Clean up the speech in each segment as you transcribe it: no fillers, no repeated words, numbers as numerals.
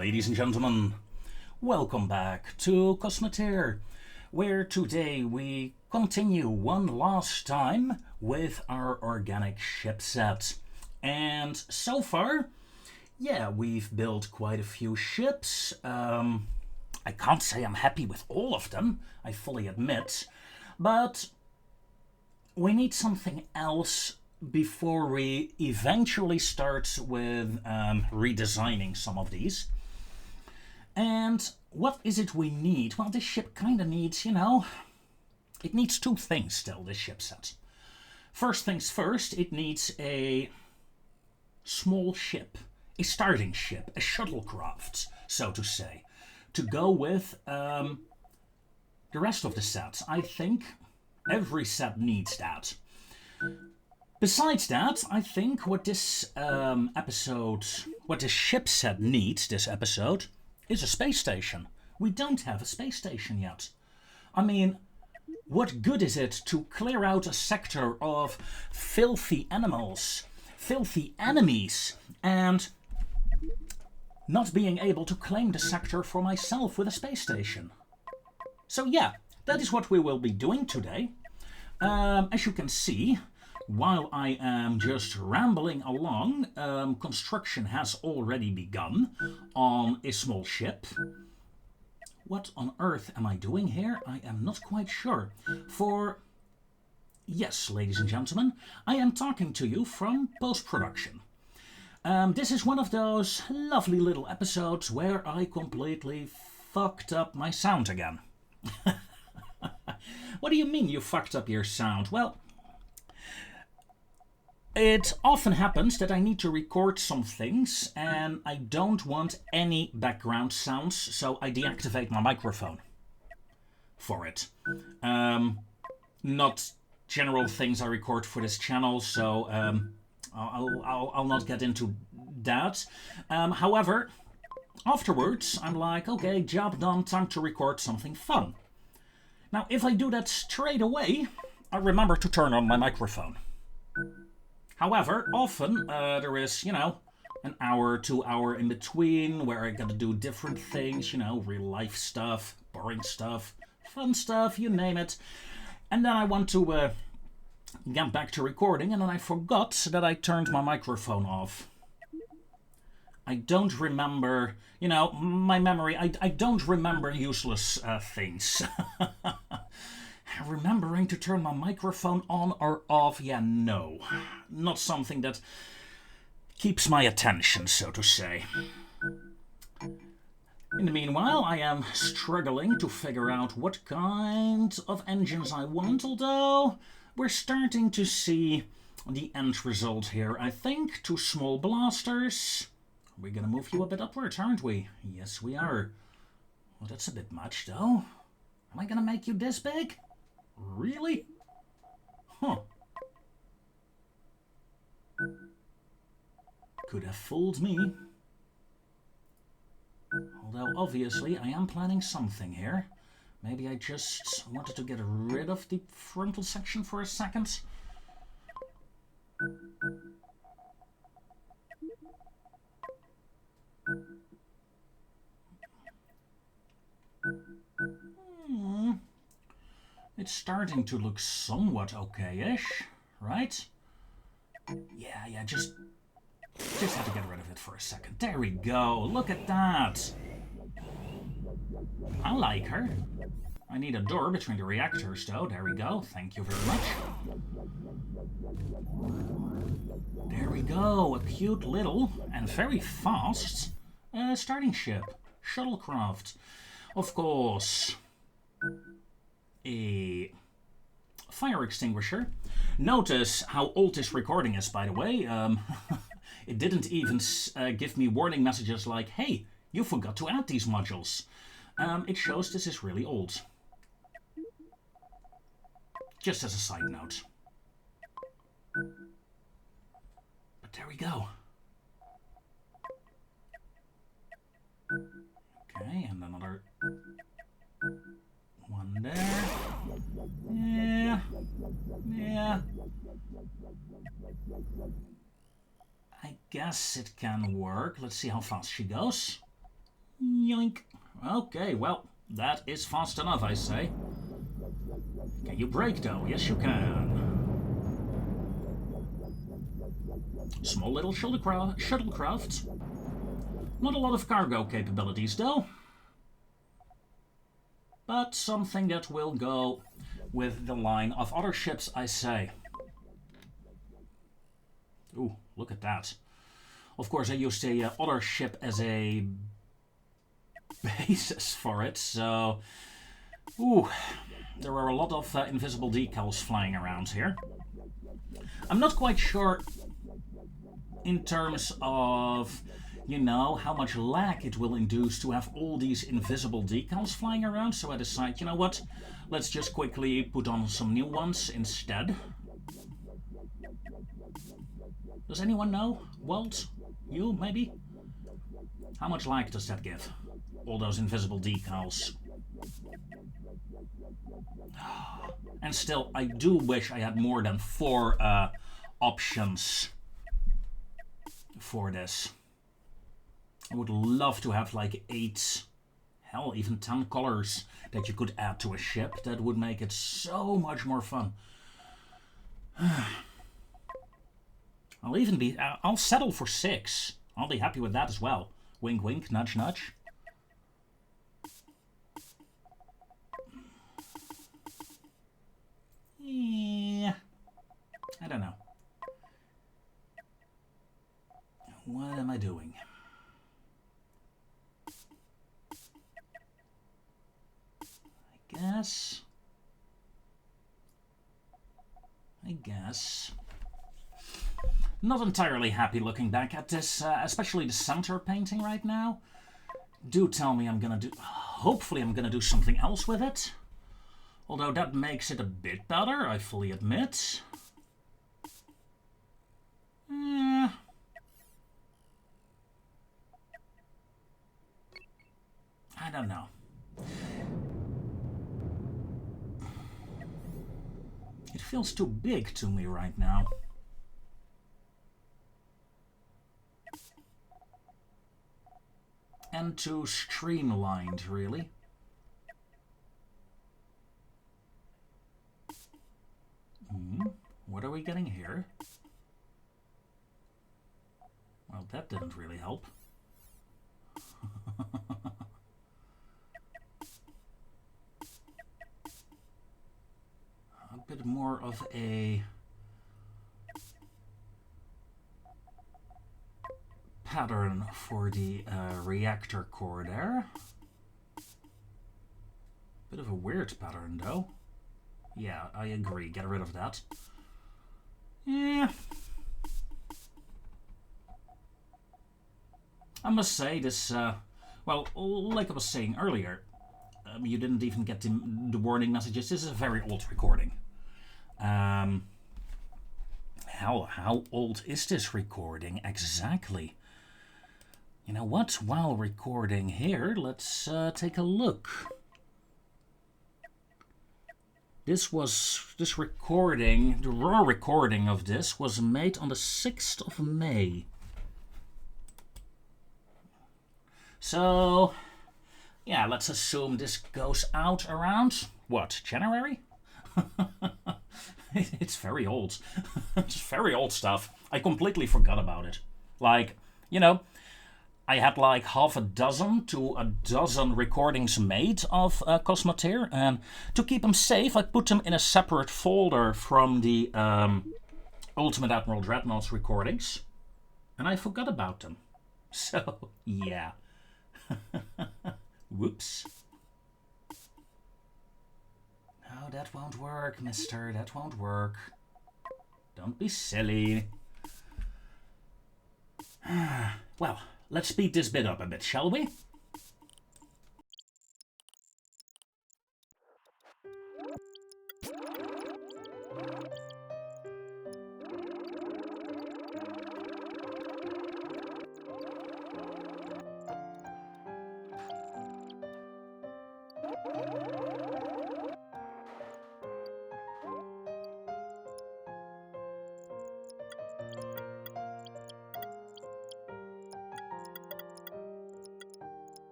Ladies and gentlemen, welcome back to Cosmoteer, where today we continue one last time with our organic shipset. And so far, we've built quite a few ships. I can't say I'm happy with all of them, I fully admit, but we need something else before we eventually start with redesigning some of these. And what is it we need? Well, this ship kind of needs, it needs two things still, this ship set. First things first, it needs a small ship, a starting ship, a shuttlecraft, so to say, to go with the rest of the set. I think every set needs that. Besides that, I think what this what this ship set needs this episode, is a space station. We don't have a space station yet. I mean, what good is it to clear out a sector of filthy animals, filthy enemies, and not being able to claim the sector for myself with a space station? So yeah, that is what we will be doing today. As you can see, while I am just rambling along, construction has already begun on a small ship. What on earth am I doing here? I am not quite sure. Yes, ladies and gentlemen, I am talking to you from post-production. This is one of those lovely little episodes where I completely fucked up my sound again. What do you mean you fucked up your sound? Well, it often happens that I need to record some things and I don't want any background sounds, so I deactivate my microphone for it. Not general things I record for this channel, so I'll not get into that. However, afterwards I'm like, okay, job done, time to record something fun. Now, if I do that straight away, I remember to turn on my microphone. However, often there is, an hour, 2 hour in between where I gotta do different things, real life stuff, boring stuff, fun stuff, you name it. And then I want to get back to recording, and then I forgot that I turned my microphone off. I don't remember, my memory, I don't remember useless things. Remembering to turn my microphone on or off, no. Not something that keeps my attention, so to say. In the meanwhile, I am struggling to figure out what kind of engines I want, although we're starting to see the end result here. I think 2 small blasters. We're gonna move you a bit upwards, aren't we? Yes, we are. Well, that's a bit much, though. Am I gonna make you this big? Really? Huh. Could have fooled me. Although, obviously, I am planning something here. Maybe I just wanted to get rid of the frontal section for a second. It's starting to look somewhat okay-ish, right? Yeah, just have to get rid of it for a second. There we go, look at that. I like her. I need a door between the reactors, though. There we go, thank you very much. There we go, a cute little and very fast starting ship. Shuttlecraft. Of course. A fire extinguisher. Notice how old this recording is, by the way. It didn't even give me warning messages like, hey, you forgot to add these modules. It shows this is really old. Just as a side note. But there we go. Okay, and another one there. Yeah. I guess it can work. Let's see how fast she goes. Yoink. Okay, well, that is fast enough, I say. Can you brake, though? Yes, you can. Small little shuttlecraft. Not a lot of cargo capabilities, though. But something that will go with the line of other ships, I say. Ooh, look at that. Of course, I used the other ship as a basis for it, so... Ooh, there are a lot of invisible decals flying around here. I'm not quite sure in terms of, you know, how much lag it will induce to have all these invisible decals flying around, so I decide, you know what, let's just quickly put on some new ones instead. Does anyone know? Walt? You, maybe? How much lag does that give? All those invisible decals. And still, I do wish I had more than 4 options for this. I would love to have like 8, hell, even 10 colors that you could add to a ship. That would make it so much more fun. I'll settle for 6. I'll be happy with that as well. Wink, wink, nudge, nudge. Yeah, I don't know. What am I doing? I guess. Not entirely happy looking back at this, especially the center painting right now. Do tell me I'm gonna do... Hopefully I'm gonna do something else with it. Although that makes it a bit better, I fully admit. I don't know. It feels too big to me right now. And too streamlined, really. What are we getting here? Well, that didn't really help. A bit more of a pattern for the reactor core there. Bit of a weird pattern, though. Yeah, I agree. Get rid of that. Yeah. I must say this, well, like I was saying earlier, you didn't even get the warning messages. This is a very old recording. How old is this recording exactly? You know what? While recording here, let's take a look. This recording, the raw recording of this was made on the 6th of May. So, yeah, let's assume this goes out around, what, January? It's very old. It's very old stuff. I completely forgot about it. Like, you know, I had like half a dozen to a dozen recordings made of Cosmoteer, and to keep them safe, I put them in a separate folder from the Ultimate Admiral Dreadnought's recordings, and I forgot about them. So, yeah. Whoops. No, that won't work, mister. That won't work. Don't be silly. Well, let's speed this bit up a bit, shall we?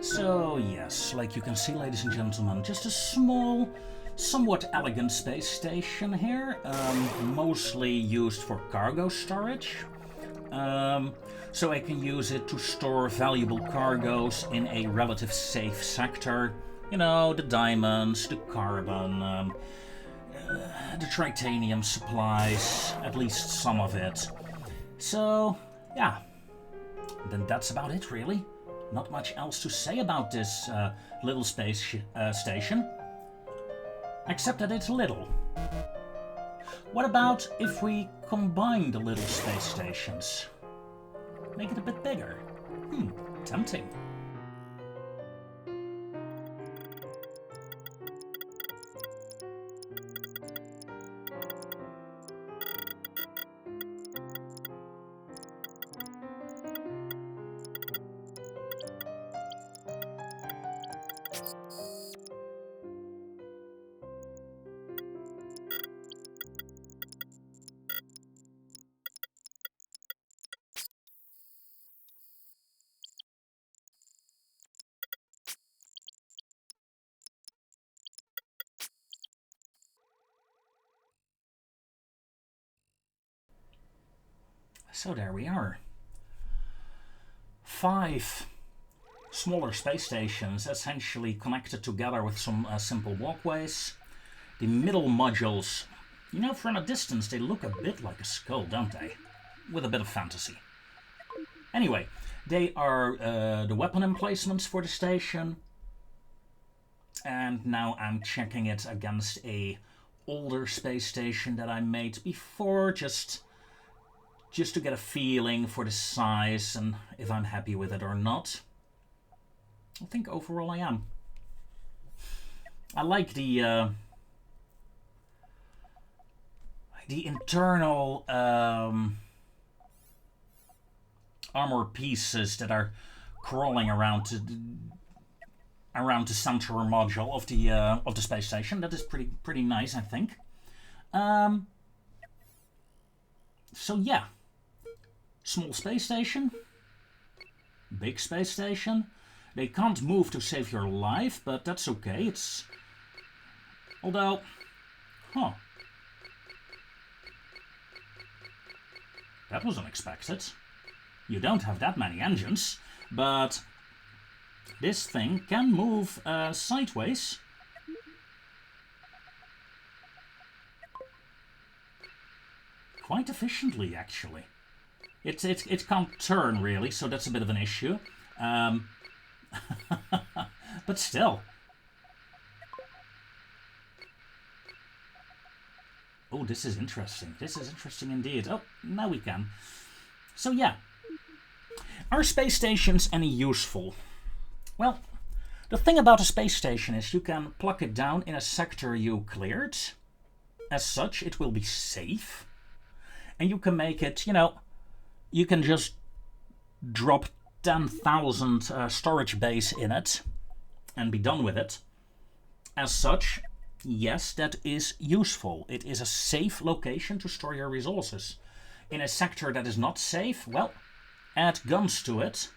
So yes, like you can see, ladies and gentlemen, just a small, somewhat elegant space station here, mostly used for cargo storage. So I can use it to store valuable cargoes in a relative safe sector. You know, the diamonds, the carbon, the titanium supplies, at least some of it. So, yeah, then that's about it, really. Not much else to say about this little space station, except that it's little. What about if we combine the little space stations? Make it a bit bigger. Tempting. So there we are. 5 smaller space stations, essentially connected together with some simple walkways. The middle modules, you know, from a distance they look a bit like a skull, don't they? With a bit of fantasy. Anyway, they are the weapon emplacements for the station. And now I'm checking it against a older space station that I made before, just to get a feeling for the size and if I'm happy with it or not. I think overall I am. I like the internal armor pieces that are crawling around the center module of the space station. That is pretty nice, I think. So yeah, small space station, big space station. They can't move to save your life, but that's okay. It's... Although... Huh. That was unexpected. You don't have that many engines, but this thing can move sideways. Quite efficiently, actually. It can't turn, really, so that's a bit of an issue. But still. Oh, this is interesting. This is interesting indeed. Oh, now we can. So yeah. Are space stations any useful? Well, the thing about a space station is you can plug it down in a sector you cleared. As such, it will be safe. And you can make it, you know, you can just drop 10,000 storage bays in it and be done with it. As such, yes, that is useful. It is a safe location to store your resources. In a sector that is not safe, well, add guns to it.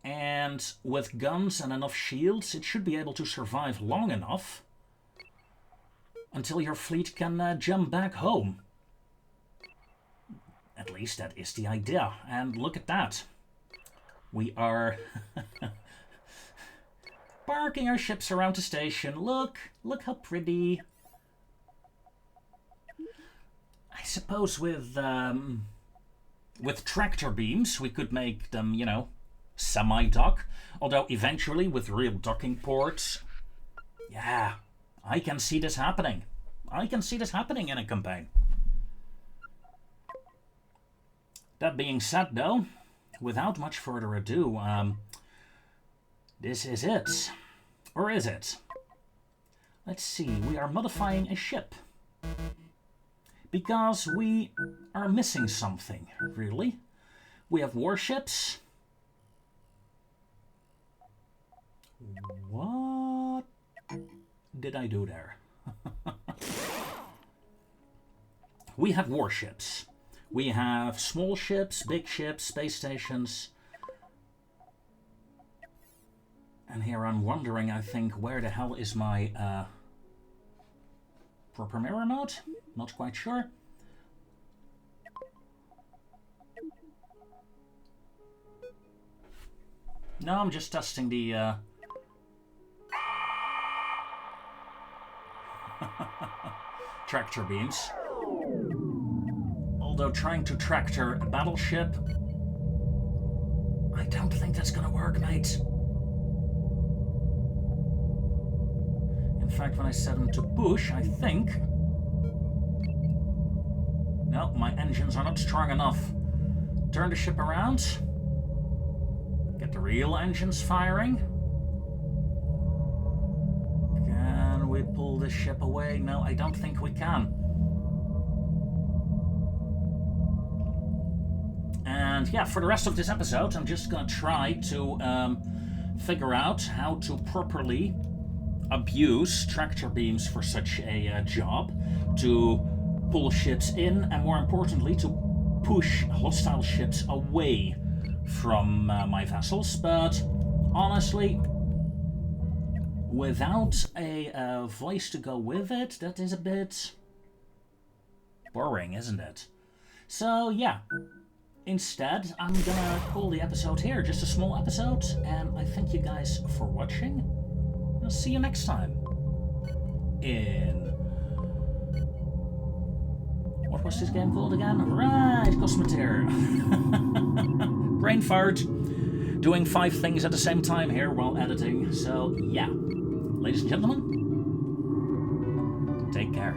And with guns and enough shields, it should be able to survive long enough until your fleet can jump back home. At least that is the idea. And look at that. We are parking our ships around the station. Look how pretty. I suppose with tractor beams we could make them, you know, semi-dock. Although eventually with real docking ports, yeah, I can see this happening. I can see this happening in a campaign. That being said, though, without much further ado, this is it. Or is it? Let's see, we are modifying a ship. Because we are missing something, really. We have warships. What did I do there? We have warships. We have small ships, big ships, space stations. And here I'm wondering, I think, where the hell is my proper mirror mode? Not quite sure. No, I'm just testing the tractor beams. Although trying to tractor a battleship, I don't think that's gonna work, mate. In fact, when I set them to push, I think... No, my engines are not strong enough. Turn the ship around. Get the real engines firing. Can we pull this ship away? No, I don't think we can. And yeah, for the rest of this episode, I'm just gonna try to figure out how to properly abuse tractor beams for such a job, to pull ships in, and more importantly, to push hostile ships away from my vessels. But honestly, without a voice to go with it, that is a bit boring, isn't it? So yeah, instead I'm gonna call the episode here, just a small episode, and I thank you guys for watching. I'll see you next time in... What was this game called again? Right, Cosmoteer. Brain fart. Doing 5 things at the same time here while editing. So, yeah. Ladies and gentlemen, take care.